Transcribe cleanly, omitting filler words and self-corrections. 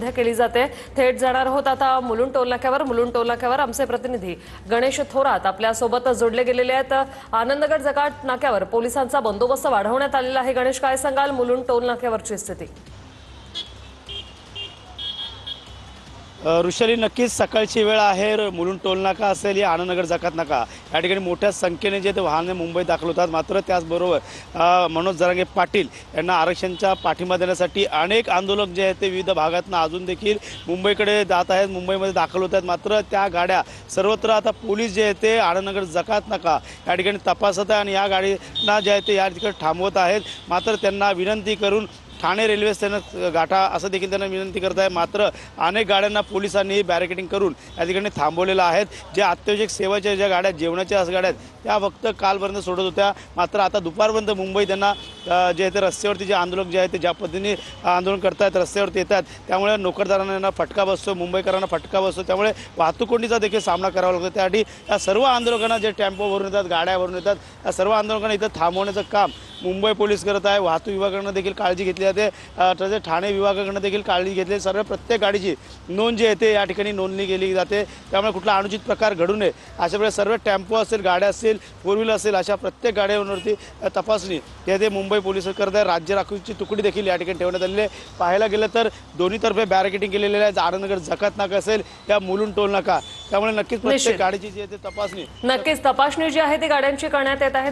सध्या केली जाते। थेट जाणार आहोत आता मुलुंड टोलनाक्यावर आमचे प्रतिनिधी गणेश थोरात आपल्या सोबत जोडले गेलेले आहेत। आनंदगड जकात नाक्यावर पोलिसांचा बंदोबस्त वाढवण्यात आलेला आहे। गणेश, काय सांगाल मुलुंड टोलनाक्यावरची स्थिती? ऋषाली, नक्कीच सकाळची वेळ आहे। मुलुंड टोलनाका असेल या आनंदनगर जकात नाका या ठिकाणी मोठ्या संख्येने जे वाहने मुंबईत दाखल होतात। मात्र त्याचबरोबर मनोज जरांगे पाटील यांना आरक्षणाचा पाठिंबा देण्यासाठी अनेक आंदोलक जे आहेत ते विविध भागातून अजून देखील मुंबईकडे जात आहेत, मुंबईमध्ये दाखल होत आहेत। मात्र त्या गाड्या सर्वत्र आता पोलीस जे आहेत ते आनंदनगर जकात नाका या ठिकाणी तपासत आहे आणि या गाडींना जे आहे ते या ठिकाणी थांबवत आहेत। मात्र त्यांना विनंती करून ठाणे रेल्वे स्थानक गाठा असं देखील त्यांना विनंती करत आहे। मात्र अनेक गाड्यांना पोलिसांनी बॅरिकेडिंग करून या ठिकाणी थांबवलेलं आहे। जे अत्यावश्यक सेवेच्या ज्या गाड्या, जेवणाच्या गाड्या आहेत त्या फक्त कालपर्यंत सोडत होत्या। मात्र आता दुपारपर्यंत मुंबई त्यांना जे आहे ते रस्त्यावरती जे आंदोलक जे आहेत ते ज्या पद्धतीने आंदोलन करतायत, रस्त्यावरती येतात, त्यामुळे नोकरदारांना फटका बसतो, मुंबईकरांना फटका बसतो। त्यामुळे वाहतूक कोंडीचा देखील सामना करावा लागतो। त्यासाठी या सर्व आंदोलकांना जे टेम्पोवरून येतात, गाड्यावरून येतात, या सर्व आंदोलकांना इथं थांबवण्याचं काम मुंबई पोलीस करत आहे। वाहतूक विभागाकडून देखील काळजी घेतली जाते, तसेच ठाणे विभागाकडून देखील काळजी घेतली। सर्व प्रत्येक गाडीची नोंद जी आहे ते या ठिकाणी नोंदणी केली जाते। त्यामुळे कुठला अनुचित प्रकार घडू नये अशा प्रकारे सर्व टेम्पो असेल, गाड्या असतील, फोर व्हीलर असेल, अशा प्रत्येक गाड्यांवरती तपासणी ते मुंबई पोलीस करत आहे। राज्य राखीवची तुकडी देखील या ठिकाणी ठेवण्यात आलेली आहे। पाहायला गेलं तर दोन्हीतर्फे बॅरिकेडिंग केलेले आहे। आनंदनगर जकात नाका असेल या मुलुंड टोल नाका, त्यामुळे नक्कीच प्रत्येक गाडीची जी आहे ते तपासणी जी आहे ती गाड्यांची करण्यात येत आहे।